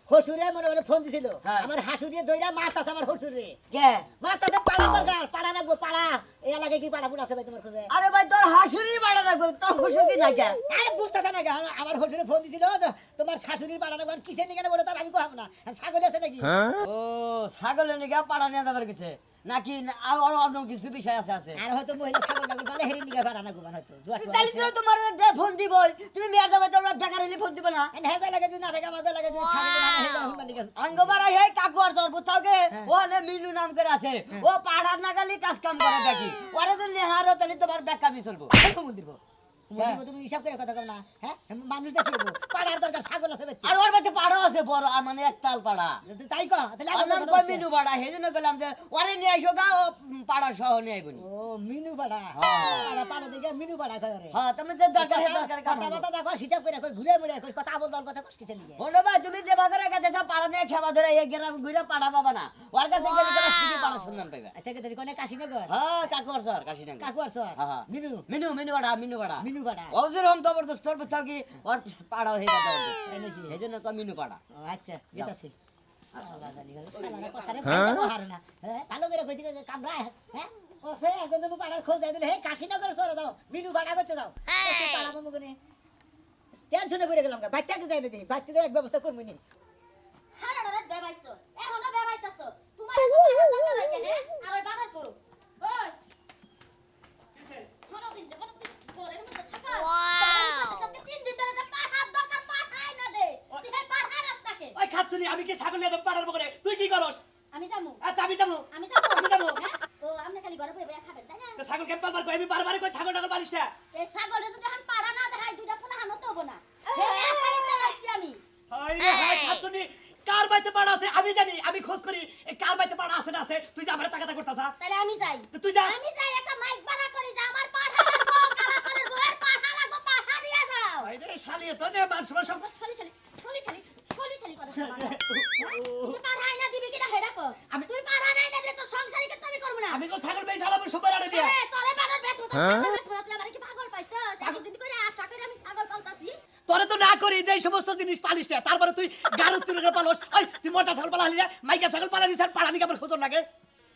হসুরে মনে করে ফোন দিছিল আমার হাসুরিয়ে দইরা মারতাছে আমার হসুরে মারতাছে পাড়া দরকার পাড়া রাখবো পাড়া এই এলাকায় কি পাড়া পুড়া আছে ভাই তোমার খোঁজে আরে ভাই তোর হাসুরির পাড়া রাখবো তোর শ্বশুর কি না কে আরে বুঝতেছে না আমার হসুরে ফোন দিছিল তোমার শাশুড়ির পাড়া রাখবো কিসের নিয়ে বলে তার আমি কহাম না ছাগল আছে নাকি ও ছাগলের নিকে পাড়া নিয়ে যাবার কিছু নাকি আর অন্য কিছু বিষয় আছে আছে আর হয়তো মহিলা ছাগল টাগল পালে হেরে নিয়ে পাড়া রাখবো হয়তো তাহলে তো তোমার ফোন দিবই তুমি মেয়ার যাবে তোমরা বেকার হইলে ফোন দিবে না হেগা লাগে যদি না থাকে আমাদের লাগে যদি ছাগল না হেগা হুন মানি আঙ্গবাড়া হে কাকু আর তোর বুঝাওকে ও হলে মিনু নাম করে আছে ও পাড়ার নাগালি কাজ কাম করে দেখি ওরে তো নেহারো তাহলে তোমার বেকামি চলবো মন্দির তুমি হিসাব করে কথা কও না হ্যাঁ মানুষ দেখিবো পাড়ার দরকার ছাগল আছে আর ওর বাড়িতে পাড়া আছে বড় মানে একতাল পাড়া তাই কো তাহলে আমার নাম কই মিনু পাড়া হেজন্য গেলাম যে ওরে নিয়ে আইসো গা ও পাড়া সহ নিয়ে আইবনি ও মিনু পাড়া পাড়া পাড়া দিকে মিনু পাড়া কয় রে হ্যাঁ তুমি যে দরকার হে দরকার কথা কথা দেখো হিসাব করে কই ঘুরে মুড়ে কই কথা বল কথা কস কিসে লিগে বন্ধু ভাই তুমি যে বাজারে গেছে সব পাড়া নিয়ে খেবা ধরে এই গ্রাম ঘুরে পাড়া পাবা না ওর কাছে গেলে তোরা ঠিকই পাড়া সন্ধান পাইবা আচ্ছা কে কোনে কাশি নগর হ্যাঁ কাকু আর স্যার কাশি না কাকু আর স্যার মিনু মিনু মিনু পাড়া মিনু পাড়া মিনু পাড়া ওজের হম জবরদস্ত তোর বুঝাও কি ওর পাড়া হয়ে যাবে তাই নাকি হেজন্য কই মিনু পাড়া আচ্ছা যেতাছি আল্লাহ জানি গেল সারা কথা রে ভালো হারে না হ্যাঁ ভালো করে কইতে কামরা হ্যাঁ ওসে একজন তুমি পাড়ার খোঁজ দিলে হে কাশীনগর চলে দাও মিনু ভাড়া করতে দাও পাড়া মামু কোনে টেনশনে পড়ে গেলাম বাচ্চাকে যাই না দিই বাচ্চাতে এক ব্যবস্থা করবি নি হারা না বেবাইছো এখনো বেবাইতাছো তোমার তো হাত না রাখে হ্যাঁ আর ওই বানার কো ওই হনো দিন যে বড় বলের মধ্যে থাকা ওয়াও তিন দিন ধরে যে পাহাড় দরকার পাঠাই না দে তুই এই পাহাড় রাস্তাকে ওই খাচ্ছনি আমি কি ছাগল নিয়ে পাড়ার বকরে তুই কি করস আমি যামু আমি যাবো আমি যামু আমি যাবো ও আপনি খালি ঘরে বসে খাবেন তাই না তো ছাগল কেন পারবার কই আমি বারবার কই ছাগল টাগল পারিস না এই ছাগলে যদি এখন পাড়া না দেখাই দুইটা ফুলা হানো তো হবো না এই আসাইতে আইছি আমি হাই রে হাই খাচ্ছনি কার বাইতে পাড়া আছে আমি জানি আমি খোঁজ করি এই কার বাইতে পাড়া আছে না আছে তুই যা আমারে টাকা করতাছ তাহলে আমি যাই তুই যা আমি যাই একটা মাইক ভাড়া করি যে আমার পাঠা লাগবো কালাসানের বউয়ের পাঠা লাগবো পাঠা দিয়ে যাও হাই রে শালি তো নে মানুষ সব ছলি করে তুই পাঠাই না দিবি কিনা হেডা কো আমি তুই পাঠা নাই না যে তোর সংসারই কিন্তু আমি করব না আমি কো ছাগল বেই চালাবো সবার আড়ে দিয়া তোরে বানার বেশ মতো ছাগল বেশ মতো আমার কি পাগল পাইছস একদিন করে আশা করে আমি ছাগল পালতাছি তোরে তো না করি যে সমস্ত জিনিস পালিস না তারপরে তুই গাড়ু তুলে পালস ওই তুই মোটা ছাগল পালালি না মাইকা ছাগল পালালি স্যার পাড়া নিকে আমার খোঁজ লাগে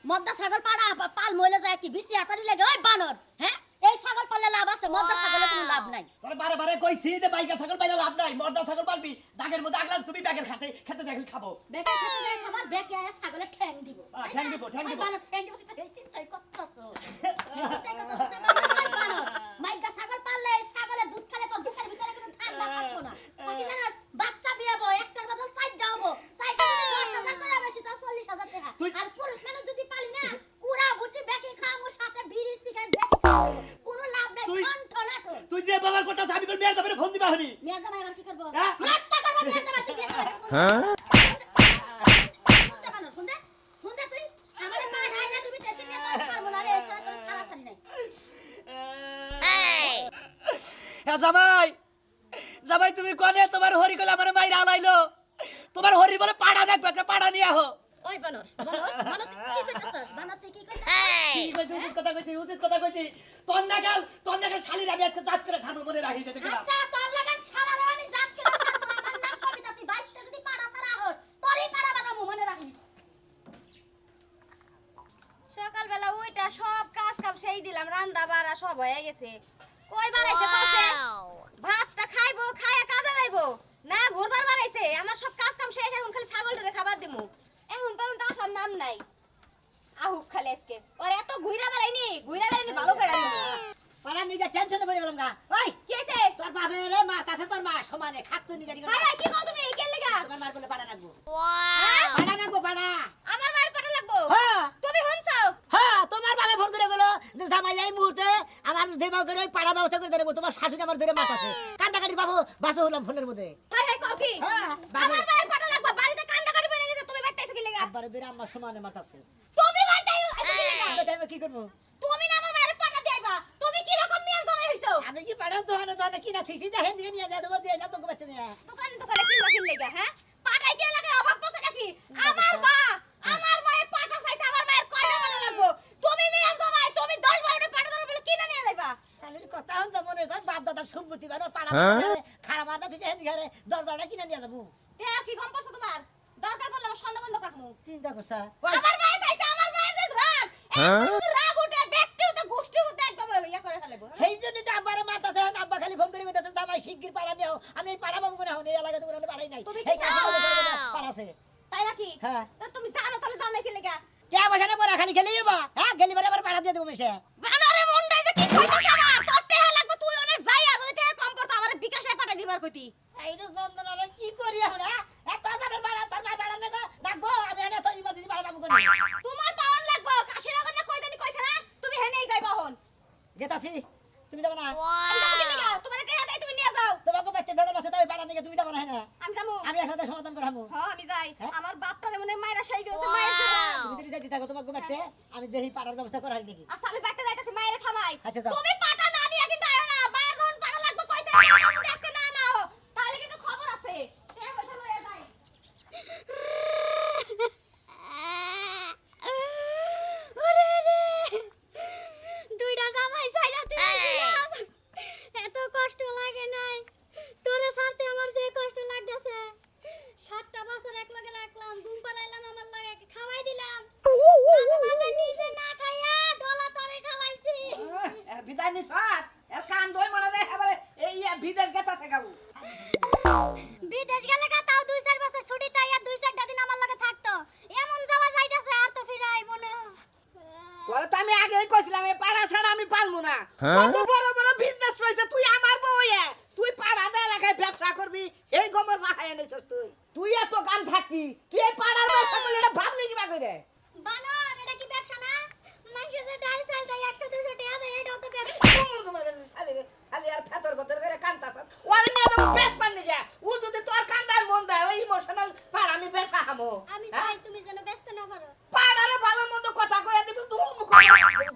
মদ্দা ছাগল পাড়া পাল মইলে যায় কি বিসি আতারি লাগে ওই বানর হ্যাঁ এই ছাগল পাললে লাভ আছে মদ্দা ছাগলে কোনো লাভ নাই তোরে বারে বারে কইছি যে মাইকা ছাগল পাইলে লাভ নাই মোটা ছাগল পালবি দাগের মধ্যে আগলা তুমি ব্যাগের খেতে দেখি খাবো বেকে খেতে যায় খাবার বেকে আয়া ছাগলে ঠ্যাং দিব ঠ্যাং দিব বানর ঠ্যাং দিব তুই তো চিন্তাই করছস মাইকা ছাগল পাললে ছাগলের দুধ খেলে তোর বুকের ভিতরে কোনো ঠান্ডা থাকবো না কি জানাস বাচ্চা বিয়াবো একটার বদল 4 যাবো 4 টা যদি 10,000 করে বেশি তো 40,000 টাকা আর পুরুষ মানুষ যদি পালি না কুড়া বসে বেকে খামো সাথে বিড়ি সিগারেট বেকে খাবো কোনো লাভ নাই ঠনঠনাটো তুই যে বাবার কথা আমি কল মেয়ের দাবরে ফোন দিবা হনি মিয়া জামাই আমার কি করব হ্যাঁ? মারতা করব মিয়া জামাই কি করব হ্যাঁ হুন্দা তুই আমারে পাঠাই না তুমি দেশে নিয়ে তোর ছাড়বো না রে এসে তোর সারা সারি নাই জামাই জামাই তুমি কোনে তোমার হরি কল আমার মাইরা আলাইলো তোমার হরি বলে পাড়া দেখবে একটা পাড়া নিয়ে আহো ওই বানর বানর তুই কি কইতাছস বানর তুই কি কইতাছস কি কইছিস উচিত কথা কইছি তোর নাগাল শালির আমি আজকে জাত করে খাবো মনে রাখি যদি কিনা আচ্ছা তোর লাগান শালা রে আমি জাত করে ছাড়বো আমার নাম কবিতা তুই বাইতে যদি পাড়া ছাড়া হস তোরই পাড়া বানাবো মনে রাখিস সকালবেলা ওইটা সব কাজ কাম সেই দিলাম রান্না বাড়া সব হয়ে গেছে কই বাড়াইছে কাছে ভাতটা খাইবো খায়া কাজে যাইবো না ঘুরবার বাড়াইছে আমার সব কাজ কাম শেষ এখন খালি ছাগলটারে খাবার দিমু এখন পর্যন্ত আসার নাম নাই আহুক খালি আজকে ওর এত ঘুইরা বেড়াইনি ভালো করে আনবো পাড়া নিগা টেনশনে পড়ে গেলাম গা ওই কি হইছে তোর বাবা রে মারতাছে তোর মা সমানে খাচ্ছ নিগা ভাই কি কও তুমি কে লাগা তোমার মার বলে পাড়া রাখবো হ্যাঁ? পাড়া রাখবো পাড়া আমার মায়ের পাটা লাগবো হ্যাঁ তুমি শুনছো হ্যাঁ তোমার বাবা ফোন করে গেলো যে জামাই এই মুহূর্তে আমার দেবা করে ওই পাড়া ব্যবস্থা করে দেবো তোমার শাশুড়ি আমার ধরে মারতাছে কান্দাকাটি বাবু বাসো হলাম ফোনের মধ্যে হাই কও কি হ্যাঁ, আমার মায়ের পাটা লাগবো বাড়িতে কান্নাকাটি বলে গেছে তুমি বাইতেছো কি লাগা আব্বারে ধরে আমার সমানে মারতাছে তুমি বাইতেছো কি লাগা আমি তাই কি করবো তুমি না আমার মায়ের পাটা দিবা তুমি কি রকম মেয়ের জামাই হইছো আমি কি পাড়া দোকানে কিনা থিসি দেখেন দিকে নিয়ে যায় তোমার দিয়ে এলাম তোকে বাচ্চা নিয়ে দোকানে কি লাগা হ্যাঁ পাটাই কি লাগে অভাব বসে নাকি আমার মা আমার মায়ের পাটা চাইছে আমার মায়ের কয়টা মনে লাগবো তুমি মেয়ের খারাপ আদা থেকে হেন ঘরে দরবারটা কিনে নিয়ে যাবো তে আর কি কম পড়ছে তোমার দরকার পড়লে আমার স্বর্ণ বন্ধক রাখমু চিন্তা করছা আমার মায়ের চাইছে আমার মায়ের চাইছে রাগ একটু রাগ উঠে ব্যক্তি হতে গোষ্ঠী হতে একদম ইয়া করে ফেলবো সেই জন্য তো আব্বারে মারতাছে আব্বা খালি ফোন করে কইতাছে জামাই শিগগির পাড়া নিও আমি এই পাড়া বাবু করে হন এই এলাকাতে কোনো পাড়াই নাই তুমি এই কাছে পাড়াছে তাই নাকি হ্যাঁ। তা তুমি জানো তাহলে যাও নাকি লেগা কে বসানে পড়া খালি খেলেই বা হ্যাঁ গেলি বারে আবার পাড়া দিয়ে দেবো মেশে বানরে মুন্ডাই যে কি কইতাছ আমার তোর টেহা লাগবে তুই অনেক যাইয়া যদি টেহা কম পড়তো আমারে বিকাশে পাঠাই দিবার কইতি এইটা যন্ত্রণা রে কি করি এখন হ্যাঁ তোর বাবার পাড়া তোর মায়ের পাড়া না ডাকবো আমি এনে তো ইবা দিদি পাড়া বাবু করে তোমার পাওন লাগবো কাশিনগর না কই জানি কইছে না তুমি হেনেই যাইবা হন গেতাছি তুমি যাবে না আমি যাবো কি লাগা তোমার টেহা দেই তুমি নিয়ে যাও তোমাকে বাইতে বেদন আছে তাই পাড়া নিয়ে তুমি যাবে না হ্যাঁ আমি যাবো আমি একসাথে সমাধান করাবো হ্যাঁ আমি যাই হ্যাঁ? আমার বাপটারে মনে মাইরা শাই দিয়েছে মায়ের তুমি যদি যাইতে থাকো তোমাকে বাইতে আমি দেখি পাড়ার ব্যবস্থা করা হয় নাকি আচ্ছা আমি বাইতে যাইতাছি মায়ের থামাই আচ্ছা, যাও। তুমি পাটা না নিয়া কিন্তু আয়ো না মায়ের যখন পাটা লাগবে কইছে পাটা যদি আজকে না নাও তাহলে কিন্তু খবর আছে টেহা পয়সা লইয়া যাই ওরে রে দুইটা জামাই সাইরা দিলাম এত কষ্ট লাগে নাই তোরে সাথে আমার যে কষ্ট লাগতেছে 7টা বছর এক লগে রাখলাম ঘুম পাড়াইলাম আমার লাগে খাওয়াই দিলাম মাঝে মাঝে নিজে না খাইয়া ডলা তরে খাওয়াইছি বিদায় নি সাত এর কান দই মনে দেয় এবারে এই বিদেশ গেতাছে গাবু বিদেশ গেলে কা তাও 2-4 বছর ছুটি তাইয়া 2-4টা দিন আমার লাগে থাকতো এমন যাওয়া যাইতাছে আর তো ফিরে আইবো না তোরে তো আমি আগেই কইছিলাম এই পাড়া ছাড়া আমি পারমু না কত বড় বড় বিজনেস রইছে তুই আমার বউ তুই পাড়া দে এলাকায় ব্যবসা করবি এই গমর রাখায় এনেছস তুই তুই এত গান থাকি তুই এই পাড়ার ব্যবসা করলি এটা ভাবলি কিবা কইরে বানর এটা কি ব্যবসা না মানুষ যে ডাল চাল দেয় 100-200 টাকা দেয় এটাও তো ব্যবসা খালি আর ফেতর বতর করে কান্তাছ ওরে না আমি বেশ পানি যা ও যদি তোর কান্দায় মন দেয় ওই ইমোশনাল পাড়া আমি বেশা হামো আমি চাই তুমি যেন ব্যস্ত না পারো পাড়ারে ভালো মন্দ কথা কইয়া দিবি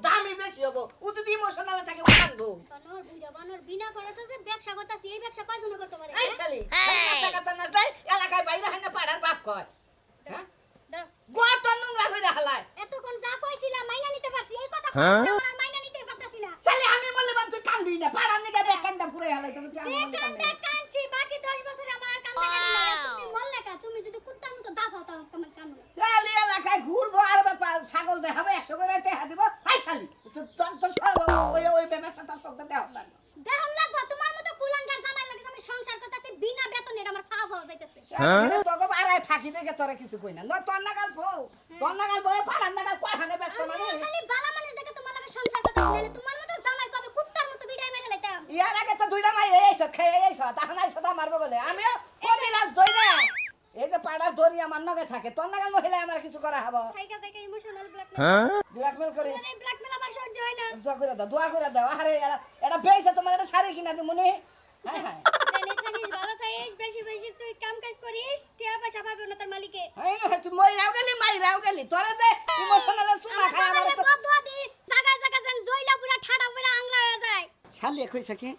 দামি বেশি হবো ও যদি ইমোশনাল থাকে ও কান্দবো বানর বুঝা বানর বিনা খরচে যে ব্যবসা করতাছি এই ব্যবসা কয়জন করতে পারে এই খালি কথা কথা না তাই এলাকায় বাইরে হানে পাড়ার বাপ কয় হ্যাঁ ধরো গোয়ার তো নোংরা কইরা হালায় এতক্ষণ যা কইছিলাম মাইনা নিতে পারছি এই কথা আমার আর মাইনা নিতে পারতাছি না খালি আমি বললে বাপ তুই কান্দবি না পাড়ার নিগে বেকান্দা পুরে হালাই তুমি কি সে আমার বললে কান্দে কানছি বাকি 10 বছরে আমার আর কান্দে কান্দে না তুমি বললে কা তুমি যদি কুত্তার মতো দাফাও তাও তোমার কান্দো খালি এলাকায় ঘুরবো আর বাবা ছাগল দেখাবো 100 করে টাকা দিব আই খালি তোর তোর সর্ব ওই ব্যবসা তোর সব দেওয়া লাগবে দেহম লাগবো তোমার মতো কুলাঙ্গার জামাই লাগে আমি সংসার করতেছি বিনা বেতনে এটা আমার ফাও যাইতেছে তোকে বাড়ায় থাকি দেখে তোরা কিছু কই না তোর নাগাল বউ পাড়ার নাগাল কয়খানে ব্যস্ত আমি মানে খালি বালা মানুষ দেখে তোমার লাগে সংসার করতেছি নাহলে তোমার মতো জামাই কবে কুত্তার মতো বিড়াই মেরে লাইতাম ইয়ার আগে তো দুইটা মাই এইছ খেয়ে এইছ তখন আইছ তা মারবো বলে আমিও কবিরাজ দই না এই যে পাড়ার দড়ি আমার নগে থাকে তোর নাগাল মহিলা আমার কিছু করা হবো থাইকা থেকে ইমোশনাল ব্ল্যাকমেল ব্ল্যাকমেল করে মানে ব্ল্যাকমেল আমার সহ্য হয় না দোয়া করে দাও আরে এটা বেইছে তোমার এটা শাড়ি কিনা দি মনে হ্যাঁ হ্যাঁ জানি থাকিস ভালো থাকিস বেশি বেশি তুই কাম কাজ করিস টিয়া পয়সা পাবে না তার মালিকে এই না তুই মই রাও গেলি তোরা যে ইমোশনাল সুনা খায় আমার আমারে তো বদুয়া দিস জায়গা জায়গা যেন জইলা পুরা ঠাডা পুরা আংরা হয়ে যায় শালি কইছ কি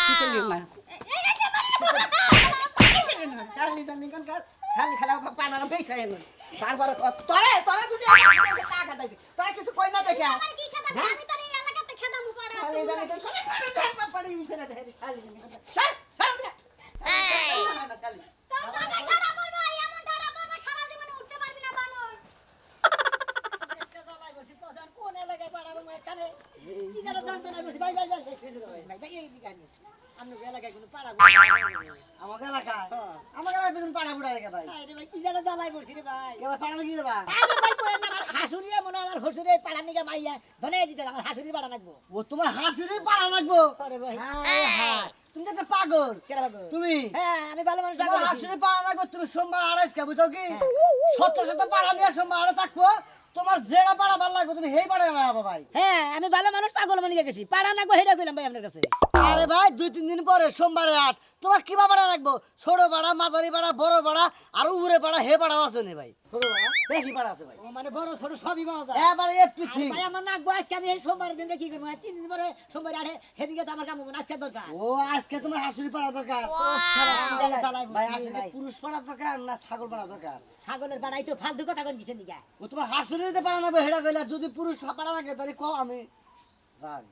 কি কইলি না এই যে শালি জানি কোন কার শালি খেলা পানার বেইছে এনে তারপরে তোরে যদি আমার কাছে টাকা দেই তোরা কিছু কই না দেখে আমার কি খেদা আমি তো এই এলাকাতে খেদামু পাড়া শালি জানি কোন পাড়ি ইখানে দেখে শালি জানি স্যার শালি তোর জায়গা ঠাডা করব এমন ঠাডা করব সারা জীবনে উঠতে পারবি না বানর কোন এলাকায় পাড়াবো এখানে কি জানা জানতো না ভাই এই দিকে আমি আমরা এলাকায় কোনো পাড়াবো আমাকে এলাকায় তুমি পাড়া বুড়া রেখে ভাই আরে ভাই কি জানা জ্বালাই করছি রে ভাই কেবা পাড়া কি করবা আরে ভাই কইলা আমার হাসুরিয়া মনে আমার হসুরে পাড়া নিগা মাইয়া ধনে দিতে আমার হাসুরি পাড়া লাগবো ও তোমার হাসুরি পাড়া লাগবো আরে ভাই হ্যাঁ তুমি তো একটা পাগল কেরা বাগো তুমি হ্যাঁ আমি ভালো মানুষ তোমার বাগো হাসুরি পাড়া লাগবো তুমি সোমবার আড়াইশ কে বুঝো কি শত পাড়া নিয়ে সোমবার আড়ে থাকবো তোমার যেটা পাড়া ভালো লাগবে তুমি সেই পাড়া লাগাবো ভাই হ্যাঁ আমি ভালো মানুষ পাগল মনে গেছি পাড়া লাগবো হেডা কইলাম ভাই আপনার কাছে আরে ভাই 2-3 দিন পরে সোমবারে হাট তোমার কি পাড়া লাগবো ছোট পাড়া মাঝারি পাড়া বড় পাড়া আর উপরে পাড়া হে পাড়াও আছে নি ভাই ছোট পাড়া দেখি পাড়া আছে ভাই ও মানে বড় ছোট সবই পাওয়া যায় এবারে এভরিথিং ভাই আমার নাক আজকে আমি এই সোমবারের দিন কি করবো 3 দিন পরে সোমবার আড়ে সেদিকে তো আমার কাম হবে না আজকে দরকার ও আজকে তোমার হাসুরি পাড়া দরকার ভাই আসলে পুরুষ পাড়া দরকার না ছাগল পাড়া দরকার ছাগলের পাড়াই তো ফালতু কথা কোন কিছু নিগা ও তোমার হাসুরিতে পাড়া লাগবে হেডা কইলা যদি পুরুষ পাড়া লাগে তাহলে কও আমি জানি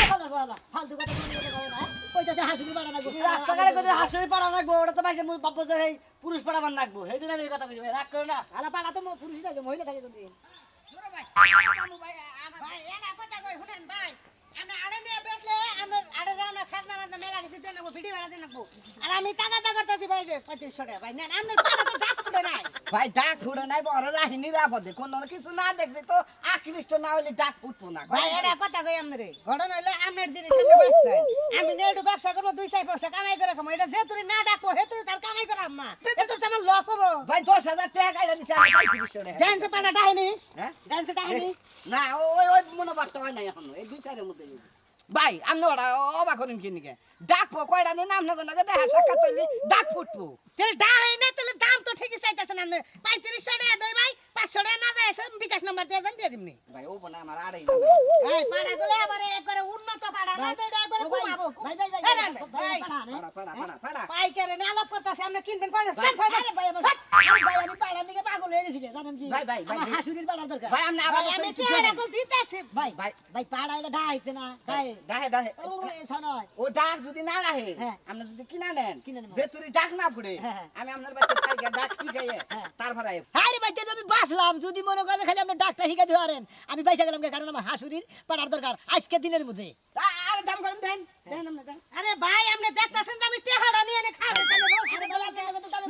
ফালতু কথা বলে না কইতাছে হাসুরি পাড়া না রাস্তাঘাটে কোথায় হাসুরি পাড়া লাগবো ওটা তো ভাই বাপ্পা যে এই পুরুষ পাড়াবার লাগবো সেই জন্য এই কথা কইছি ভাই রাগ করো না আলা পাড়া তো পুরুষ থাকে মহিলা থাকে কোনদিন ভাই ভাই এনা কথা কই শুনেন ভাই আমরা আড়ে নিয়ে বেচলে আমরা আড়ে রানা খাজনা বাজনা মেলা গেছি দেন না ভিডিও বানা দেন না আর আমি টাকা টাকা করতেছি ভাই 3500 টাকা ভাই না আমাদের পাড়া তো ডাক ফুটে নাই ভাই ডাক ফুটে নাই বড় রাহি নিরাপদে কোন কিছু না দেখবি তো আকৃষ্ট না হলে ডাক ফুটবো না ভাই এটা কথা কই আমরে ঘটনা হইলো আমনের জিনিস সামনে বাঁচছেন আমি নেড়ু ব্যবসা করব 2-4 পয়সা কামাই করে খামো এটা যে তুই না ডাকবো হে তুই তার কামাই করে আম্মা এত তো আমার লস হবো ভাই 10,000 টাকা কাইলা দিছে আমি 3500 টাকা জানছে পাড়া ডাইনি হ্যাঁ জানছে ডাইনি না ওই মনোভাবটা হয় নাই এখনো এই 2-4 এর মধ্যে ভাই আপনি ওরা অবাক করেন কি নিকে ডাকবো কয়টা দিন আপনাকে নাকি দেখা সাক্ষাৎ হইলে ডাক ফুটবো তেল ডাইনি তাহলে দাম তো ঠিকই চাইতাছেন আপনি 3500 টাকা দেই ভাই 500 টাকা না যায়ছে বিকাশ নাম্বার দিয়ে দেন দিয়ে দিমনি ভাই ও বনা আমার আড়াই এই পাড়া গুলো এবারে একবারে উন্নত পাড়া না তো এটা একবারে ঘুমাবো ভাই ভাই ভাই পাড়া পাইকারে না আলাপ করতেছে আপনি কিনবেন পাড়া চল ভাই ভাই আমি পাড়া দিকে পাগল হয়ে গেছি জানেন কি ভাই, ভাই, ভাই, আমার হাসুরির পাড়া দরকার ভাই, আপনি আবার আমি একটু টাকা দেন। কল দিতেছি ভাই ভাই। ভাই পাড়া এটা ডাইছে না ডাই দাহে এসা নয় ও ডাক যদি না রাহে হ্যাঁ। আপনি যদি কিনা নেন কিনে নেব। যে তুই ডাক না ফুড়ে হ্যাঁ, হ্যাঁ। আমি আপনার বাচ্চা খাইকে ডাক কি খাইয়ে হ্যাঁ। তার ভাড়ায় আরে ভাই তেজ আমি বাসলাম যদি মনে করে খালি আপনি ডাক্তার হিকা দিওয়ারেন আমি পয়সা গেলাম কারণ আমার হাসুরির পাড়ার দরকার আজকে দিনের মধ্যে আরে দাম করেন দেন দেন আপনি দেন আরে ভাই আপনি দেখতাছেন যে আমি টেহাড়া নিয়ে এনে খাওয়াতে চাই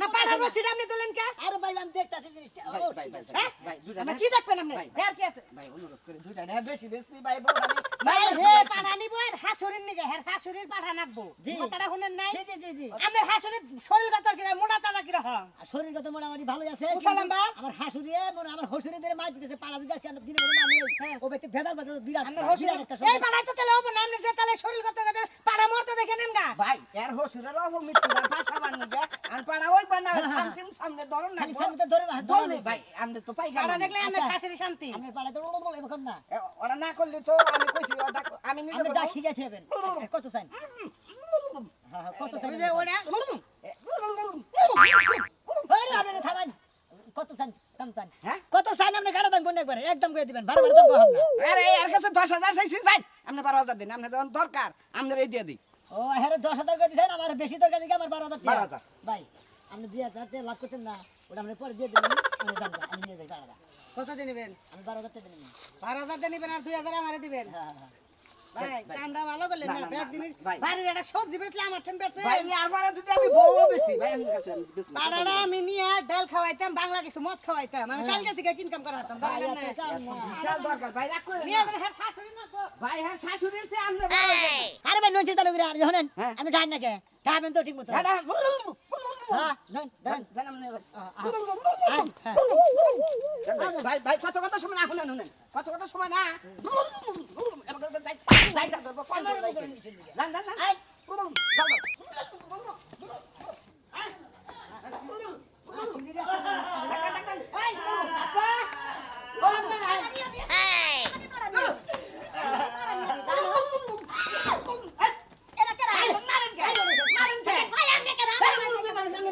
না পাড়ার রশিদ আপনি তোলেন কে আরে ভাই আমি দেখতাছি জিনিসটা ভাই দুইটা আপনি কি দেখবেন আপনি ভাই, দেয়ার কি আছে ভাই অনুরোধ করে দুইটা দেন বেশি বেশি ভাই বড় আমি ভাই হে পাড়া নিব আর হাসুরির নিগে হের হাসুরির পাঠা নাকবো কথাটা শুনেন নাই জি জি জি আমার হাসুরির শরীরগত কিরা মোটা তাজা কিরা হ্যাঁ শরীরগত মোটামুটি ভালোই আছে উসালাম্বা আমার হাসুরিয়ে মনে আমার হসুরি ধরে মাছ দিতেছে পাড়া দিতে আছে দিনের মধ্যে নামে ও বেতে ভেদাল ভেদাল বিরাট আমার হসুরি একটা এই পাড়াই তো তেলে হবে নামনে যে তালে শরীরগত কথা পাড়া মরতে দেখে নেন গা ভাই এর হসুরের অপমৃত্যু ভাষা বানিয়ে আর পাড়া ওই বানা শান্তিম সামনে ধরুন না খালি সামনে ধরে ধরুন ভাই আমরা তো পাই পাড়া দেখলে আমার শাশুড়ি শান্তি আমার পাড়া তো এরকম না ওরা না করলে তো আমি কইছি ওটা আমি নিজে আপনি ডাকি গেছেন কত চাই হ্যাঁ কত চাই যে ওটা ওরে আপনি থামেন কত চান দাম চান হ্যাঁ? কত চান আপনি গাড়া দাম কোন একবার একদম করে দিবেন বারবার দাম কম না আরে এর কাছে 10,000 চাইছি যাই আপনি 12,000 দিন আপনি যখন দরকার আমরা এই দিয়ে দিই ও হ্যাঁ 10,000 করে দিছেন আমার বেশি দরকার দিকে আমার 12,000 টাকা 12,000 ভাই আপনি 2,000 টাকা লাভ করতেন না ওটা আপনি পরে দিয়ে দেবেন আমি দাম আমি নিয়ে যাই টাকাটা কত দিয়ে নেবেন আমি 12,000 টাকা দিবেন 12,000 দিয়ে নেবেন আর 2,000 আমারে দিবেন হ্যাঁ হ্যাঁ ভাই কামটা ভালো করলেন না, না না, ব্যাগ না, জিনিস ভাই। বাড়ির একটা সবজি বেচলে আমার ঠেন বেচে ভাই আর বারে যদি আমি বউ বেশি ভাই আমি কাছে আমি বেশি না। পাড়াটা আমি নিয়ে ডাল খাওয়াইতাম বাংলা কিছু মদ খাওয়াইতাম আমি কালকে থেকে ইনকাম করা হতাম ধরেন না বিশাল দরকার ভাই রাখ করে নিয়ে গেলে হ্যাঁ শাশুড়ি না তো। ভাই হ্যাঁ শাশুড়ির সে আপনি বড় হয়ে যাবেন। আরে ভাই নন চিন্তা করে আর জানেন হ্যাঁ। আমি ডাইন না কে খাবেন তো ঠিক মতো দাদা হ্যাঁ নন দাঁড়ান দেন আপনি ভাই ভাই কত কত সময় না শুনেন শুনেন কত কত সময় না এবার যাই যাই ধরবো কোন আমার ভাই উপরে নিচে দিকে। না না না এই, শাশুড়িরা এই আপা ও আপা এরা কেরা মারেন কে মারেন কে ভাই আমি কেরা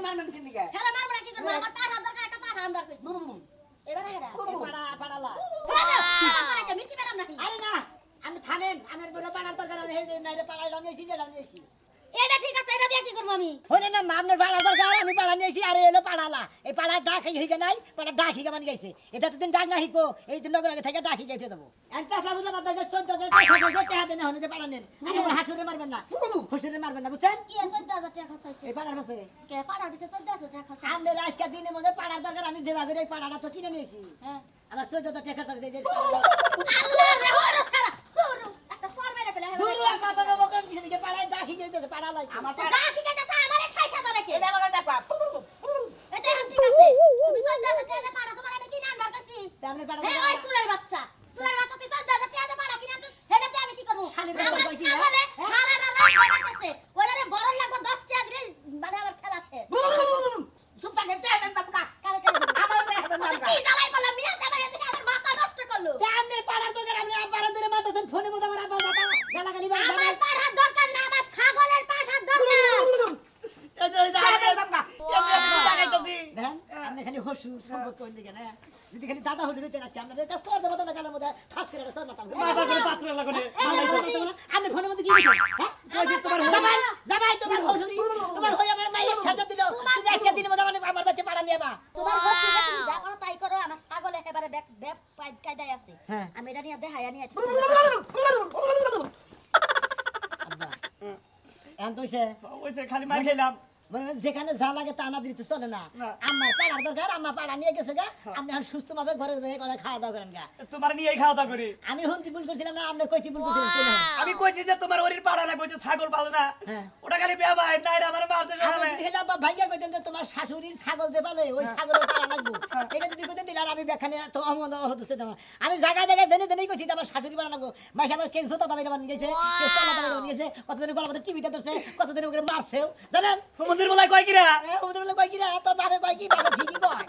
মারেন কি নিকে হেরা মারবো না কি করবো আমার পাঠা দরকার একটা পাঠা আমরা কইছি এবার হেরা পাড়া পাড়ালা মিথ্যে বেরাম নাকি আরে না আমি থামেন আমার বড় পাড়ার দরকার আমি এই নাইরে পাড়াই লানিয়েছি যে লানিয়েছি এটা ঠিক আছে এটা দিয়ে কি করবো আমি হলে না আপনার পাড়া দরকার আমি পাড়া নিয়েছি আর এলো পাড়ালা এই পাড়ার ডাক হিগে নাই পাড়ার ডাক হিগে মানে গেছে এটা তো দিন ডাক না হিকবো এই দিন নগর আগে থেকে ডাক হিগাইতে দেবো আমি পেশা বুঝলে বাদ দিয়ে 14,000 টাকা দেন হনে যে পাড়া নেন আমার হাসুরে মারবেন না হুসুরে মারবেন না বুঝছেন কি 14,000 টাকা খাইছে এই পাড়ার কাছে কে পাড়ার পিছে 14,000 টাকা খাইছে আমাদের আজকে দিনের মধ্যে পাড়ার দরকার আমি যে ভাগে এই পাড়াটা তো কিনে নিয়েছি হ্যাঁ আমার 14,000 টাকা খরচ হয়েছে আল্লাহ রে হর সারা একটা সর মেরে ফেলে দূর বাবা নবো কোন পিছনে গিয়ে পাড়ায় ডাক হিগাইতেছে পাড়া লাই আমার যা কি কইতাছ আমারে খাইছা ধরে কে এটা আমাকে ডাকবা এটা এখন ঠিক আছে তুমি 14,000 টাকা দিয়ে পাড়া তোমার আমি কিনে আনবার কইছি আপনি পাড়া হ্যাঁ ওই সুরের বাচ্চা তুই 14,000 টাকা দিয়ে পাড়া কিনে আনছিস হেটাতে আমি কি করব শালির বাচ্চা আমার কইছি, হ্যাঁ? ছাগলে হারা রাত বানাইতেছে ওরে বড় লাগবে 10 টাকা দিলে মানে আমার খেলা শেষ চুপ থাকেন তে দেন তাপকা কালে কালে আমার দেখ দেন আচ্ছা, কি জ্বালাই বললাম মিয়া যাবে এদিকে আমার মাথা নষ্ট করলো আমাদের পাড়ার দরকার আপনি পাড়া ধরে মারতেছেন ফোনে মধ্যে আমার আব্বা দাদা গালাগালি বাড়ি আমার পাঠার দরকার না আমার ছাগলের পাঠার দরকার আপনি খালি হসু সম্পর্ক দিকে না যদি খালি দাদা হসু দিতেন আজকে আপনাদের একটা সর দেবো না গালের মধ্যে ঠাস করে সর মারতাম মারবার করে পাত্র লাগানে আপনি ফোনের মধ্যে কি বলছেন হ্যাঁ ওই যে তোমার জামাই জামাই তোমার হসুরি তোমার হরি আমার মায়ের সাজা দিল তুমি আজকে দিনের মধ্যে আমার বাড়িতে পাড়া নিয়ে বা তোমার বসে তুমি যা করো তাই করো আমার ছাগল একেবারে ব্যাপ পাইদ কায়দায় আছে হ্যাঁ। আমি এটা নিয়ে দেখাই আনি আছি আব্বা এখন তো হইছে ওই যে খালি মার খেলাম মানে যেখানে যা লাগে তা না দিতে চলে না না। আমার পাড়ার দরকার আমার পাড়া নিয়ে গেছে গা আপনি এখন সুস্থ ভাবে ঘরে ঘরে করে খাওয়া দাওয়া করেন গা তোমার নিয়ে খাওয়া দাওয়া করি আমি হুমকি ভুল করছিলাম না আপনি কইতি ভুল করছিলেন কোন আমি কইছি যে তোমার ওরির পাড়া লাগবে যে ছাগল পালো না হ্যাঁ। ওটা খালি বিয়া ভাই নাই রে আমার মারতে আপনি সকালে যদি খেলে ভাইয়া কইতেন যে তোমার শাশুড়ির ছাগল যে পালে ওই ছাগলের পাড়া লাগবো এটা যদি কইতেন দিলে আর আমি ব্যাখ্যানে তো অমন হতেছে না আমি জায়গায় জায়গায় জেনে জেনেই কইছি যে আমার শাশুড়ি পাড়া লাগবো ভাই আমার কেউ জোতা দাবাই বানিয়ে গেছে কেউ চালা দাবাই বানিয়ে গেছে কতদিন গলা মধ্যে টিভিতে ধরছে কতদিন ওকে মারছেও জানেন মন্দির বলাই কয় কিরা ওদের বলে কয় কি রে তোর বাবা কয় কি বাবা ঠিকই কয়